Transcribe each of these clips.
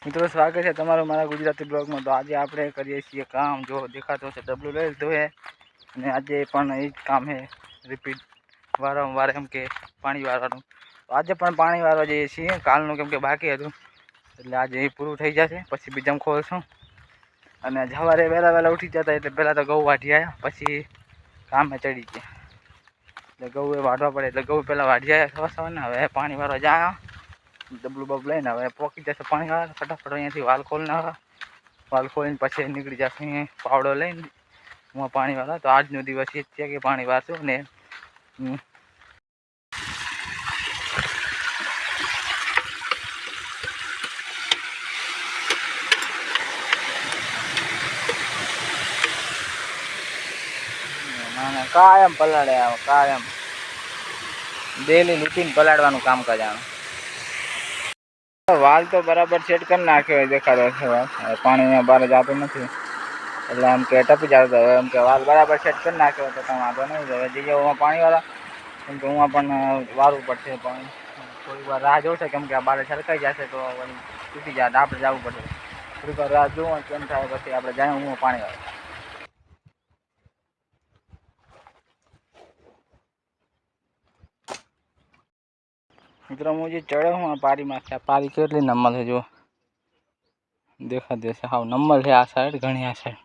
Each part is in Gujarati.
મિત્રો સ્વાગત છે તમારું મારા ગુજરાતી બ્લોગમાં। તો આજે આપણે કરીએ છીએ કામ, જો દેખાતો છે ડબલું લઈ લીધું છે અને આજે પણ એ જ કામ છે, રિપીટ વારંવાર એમ કે પાણી વાળવાનું। તો આજે પણ પાણી વાળવા જઈએ છીએ, કાલનું કેમ કે બાકી હતું એટલે આજે એ પૂરું થઈ જશે, પછી બીજામાં ખોલશું। અને સવારે વહેલા ઉઠી જતા એટલે પહેલાં તો ઘઉં વાઢી આવ્યા, પછી કામે ચડી ગયા એટલે ઘઉં એ વાઢવા પડે એટલે ઘઉં પહેલાં વાઢી આવ્યા સવારના। હવે પાણી વાળવા જાય ડબલું બબલું લઈને હવે પોકી જશે પાણી વાળા, ફટાફટ અહીંયાથી વાલ ખોલી નાખવા, વાલ ખોલીને પછી નીકળી જશે પાવડો લઈને હું પાણી વાળા। તો આજનો દિવસ એ જ છે કે પાણી વાળશું ને કાયમ પલાળે, કાયમ ડેલી રૂટીન પલાળવાનું કામ કરે। વાલ તો બરાબર સેટ કરી નાખ્યો હોય, દેખાડો છે વાલ, પાણી બહાર જતું નથી એટલે એમ કે ટપી જતો, હવે એમ કે વાલ બરાબર સેટ કરી નાખ્યો તો કાંઈ વાંધો નહીં। હવે જઈએ હું પાણી વાળા, કેમ કે હું પણ વાળવું પડશે પાણી, થોડીક વાર રાહ જોશે કેમ કે આ બારે છલકાઈ જશે તો વળી તૂટી જાય, આપણે જવું પડશે। થોડીક વાર રાહ જોવું કેમ થાય પછી આપણે જાય હું પાણી વાળા। મિત્રો હું જે ચડ્યો હું પારીમાં, પારી કેટલી નંબર છે જો દેખાતી હશે, હાવ નંબર છે આ સાઈડ, ઘણી આ સાઈડ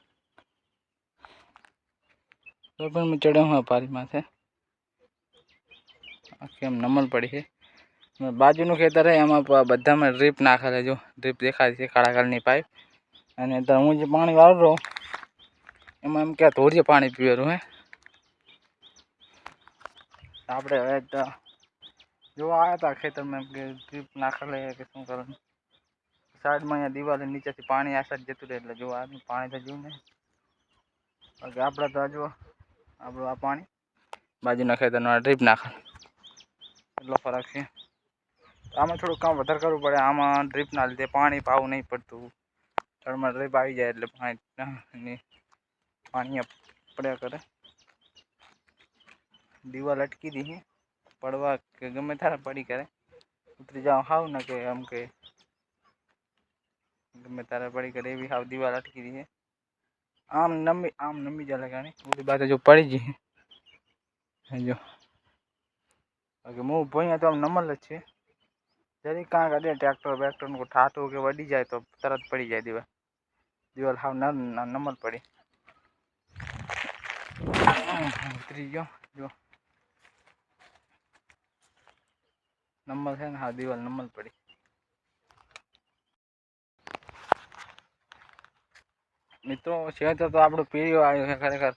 તો પણ હું ચડ્યો હું પારીમાં છે કેમ નંબર પડી છે। બાજુનું ખેતર છે એમાં બધામાં ડ્રીપ નાખેલા, જો ડ્રીપ દેખાય છે કાળા કલરની પાઇપ। અને હું જે પાણી વાળું રહું એમાં એમ કે ધોરીએ પાણી પીવાનું હે આપણે હવે જો આવ્યા હતા ખેતરમાં એમ કે ડ્રીપ નાખેલા કે શું કરવાનું, સાઈડમાં અહીંયા દિવાલ નીચેથી પાણી આ સાઈડ જતું રહે એટલે જો આ પાણી તો જોયું નહીં બાકી આપણે તો જો આપણું આ પાણી બાજુના ખેતરનો ડ્રીપ નાખે એટલો ફરક છે। આમાં થોડુંક કામ વધારે કરવું પડે, આમાં ડ્રીપના લીધે પાણી પાવું નહીં પડતું, તળમાં ડ્રીપ આવી જાય એટલે પાણી પડ્યા કરે। દિવાલ અટકી દી પડવા કે ગમે ત્યારે પડી કરે, ઉતરી જાવ હાવ ને કે એમ કે ગમે ત્યારે પડી કરે એવી હાવ દિવાલ અટકી દી છે। આમ નમી જાય લગાણી ઓલી બાજુ જો પડી ગઈ જો બાકી હું ભોંયા તો આમ નમલ જ છે, જરી કાંક અડે ટ્રેક્ટર બેક્ટરનું ઠાઠું કે વડી જાય તો તરત પડી જાય દિવાલ હાવ નમલ પડી ઉતરી ગયો જો નંબર છે ને, હા દિવાલ નંબર પડી। મિત્રો ખેતર તો આપણું પીળિયું આવ્યું છે ખરેખર,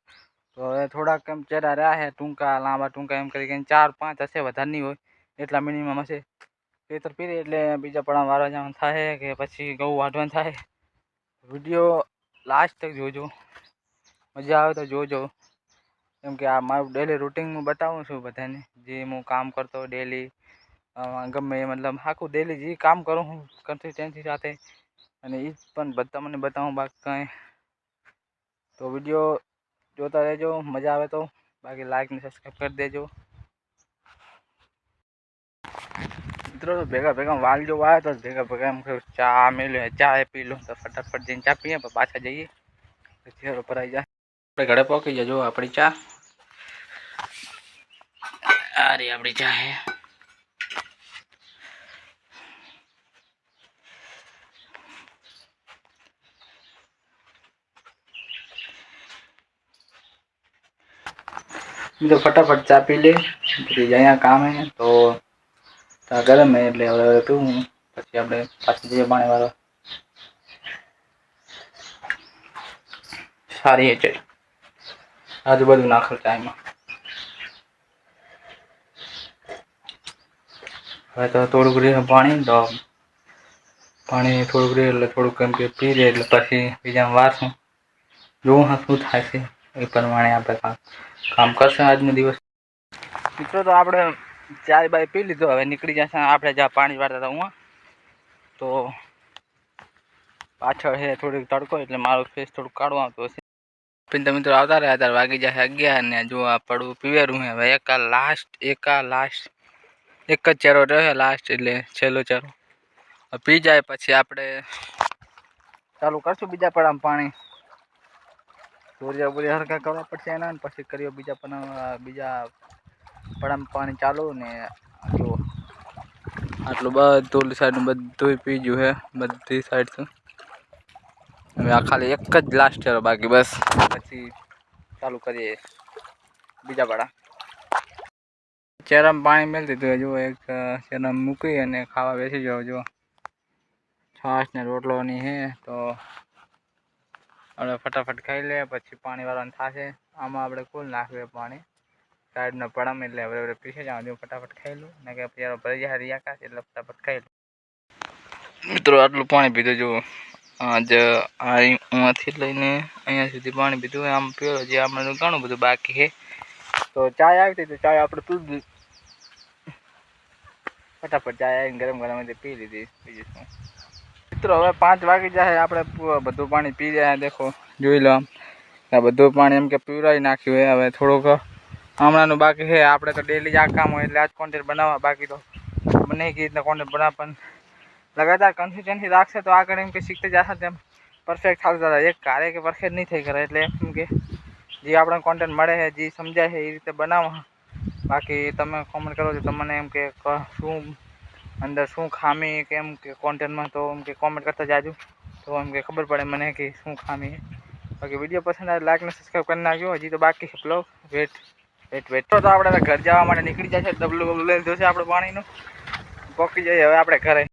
તો હવે થોડાક એમ ચેડા રહ્યા છે ટૂંકા લાંબા ટૂંકા એમ કરી 4-5 હશે, વધારે નહીં હોય એટલા મિનિમમ હશે। ખેતર પીરે એટલે બીજા પડા વારવા જવાનું થાય કે પછી ઘઉં વાઢવાનું થાય। વિડીયો લાસ્ટ તક જોજો, મજા આવે તો જોજો, કેમ કે આ મારું ડેલી રૂટીન હું બતાવું છું બધાને, જે હું કામ કરતો ડેલી ગમે મતલબ આખું ડેલી જે કામ કરું હું કન્સિસ્ટન્સી સાથે, અને એ પણ બધા મને બતાવું બાકી કાંઈ। તો વિડીયો જોતા રહેજો, મજા આવે તો, બાકી લાઈક ને સબસ્ક્રાઈબ કરી દેજો। મિત્રો ભેગા વાલ જો આવ્યા તો ભેગા એમ ચા મેલ્યો, ચા પી લો તો ફટાફટ જઈને ચા પીએ પાછા જઈએ ચહેરો પર આવી જાય, આપણે ઘરે પહોંચી જજો આપણી ચા, આ રહી આપણી ચા હે। तो फटाफट चा पी ले પછી અહીંયા કામ હે તો ગરમ હે એટલે હવે પીવું પછી આપણે પાછી જઈએ પાણી વાળવા। સારી છે આજુબાજુ નાખો ચાયમાં, હવે તો થોડુંક રહ્યું પાણી, તો પાણી થોડુંક રહ્યું એટલે થોડુંક એમ કે પી લે એટલે પછી બીજામાં વારશું, જોવું હા શું થાય છે એ પ્રમાણે આપણે કામ કરશું આજનો દિવસ। મિત્રો તો આપણે ચાય બાય પી લીધો, હવે નીકળી જશે આપણે જ્યાં પાણી વાળતા હતા હું, તો પાછળ છે થોડીક તડકો એટલે મારું ફેસ થોડુંક કાઢવા આવતું હશે। તો મિત્રો આવતા રહ્યા ત્યારે વાગી જશે 11 ને જો આ પડવું પીવેરું હવે એક લાસ્ટ એક જ ચેરો રહ્યો લાસ્ટ એટલે છેલ્લો ચેરો, પી જાય પછી આપણે ચાલુ કરશું બીજા પડામાં પાણી. સૂર્ય હરકા કરવા પડશે એના, પછી કર્યો બીજા પડામાં પાણી ચાલુ. ને જો આટલું બધું સાઈડનું બધું પી ગયું છે, બધી સાઈડથી. હવે આ ખાલી એક જ લાસ્ટ છે બાકી, બસ પછી ચાલુ કરીએ બીજા પડા. ચેરામાં પાણી મેળ દીધું. જો એક ચેરામાં મૂકી અને ખાવા બેસી જાઓ. જો છાશ ને રોટલોની છે, તો આપણે ફટાફટ ખાઈ લે, પછી પાણી વાળવાનું થશે. આમાં આપણે કુલ નાખ્યું પાણી સાઈડનો પડામાં, એટલે હવે પીસે જાવ. જો ફટાફટ ખાઈ લઉં ને કે પછી ભરી જાય રિયાકા, એટલે ફટાફટ ખાઈ લઉં. મિત્રો આટલું પાણી પીધું. જુઓ આજ અહીંયાથી લઈને અહીંયા સુધી પાણી પીધું. આમ પીવો જે આપણે ઘણું બધું બાકી છે. તો ચાય આવી હતી, તો ચાય આપણે પી ફટાફટ ચાય આવીને ગરમ પી લીધી. બીજું શું મિત્રો, હવે 5 વાગી જાય, આપણે બધું પાણી પી જાય. દેખો જોઈ લો, આમ બધું પાણી એમ કે પીવડાવી નાખ્યું છે. હવે થોડુંક હમણાંનું બાકી છે. આપણે તો ડેલી આ કામ હોય એટલે આજ કોન્ટેન્ટ બનાવવા, બાકી તો બને કે રીતના કોન્ટેન્ટ બનાવવા. પણ લગાતાર કન્સિસ્ટન્સી રાખશે તો આગળ એમ કે શીખતે જશે, તેમ પરફેક્ટ થતું જશે. એક કાર્ય કે પરફેક્ટ નહીં થઈ કરે, એટલે એમ કે જે આપણને કોન્ટેન્ટ મળે છે, જે સમજાય છે, એ રીતે બનાવો. બાકી તમે કોમેન્ટ કરો છો તમને એમ કે શું અંદર શું ખામી કે એમ કે કોન્ટેન્ટમાં, તો એમ કે કોમેન્ટ કરતા જાજો, તો એમ કે ખબર પડે મને કે શું ખામી છે. બાકી વિડીયો પસંદ આવે લાઈક ને સબસ્ક્રાઈબ કરી નાખજો. હજી તો બાકી છે બ્લોગ. વેટ તો આપણે ઘર જવા માટે નીકળી જાય છે. ડબલું લઈ જશે આપણે પાણીનું, પોકી જઈએ હવે આપણે ઘરે.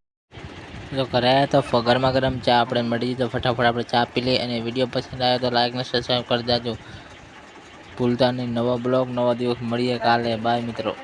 જો ઘરે તો ગરમા ગરમ ચા આપણે મળી, તો ફટાફટ આપણે ચા પી લઈએ. અને વિડીયો પસંદ આવે તો લાઈક ને સબસ્ક્રાઈબ કરી દેજો. ભૂલતા નહીં. નવો બ્લોગ નવો દિવસ મળીએ કાલે. બાય મિત્રો.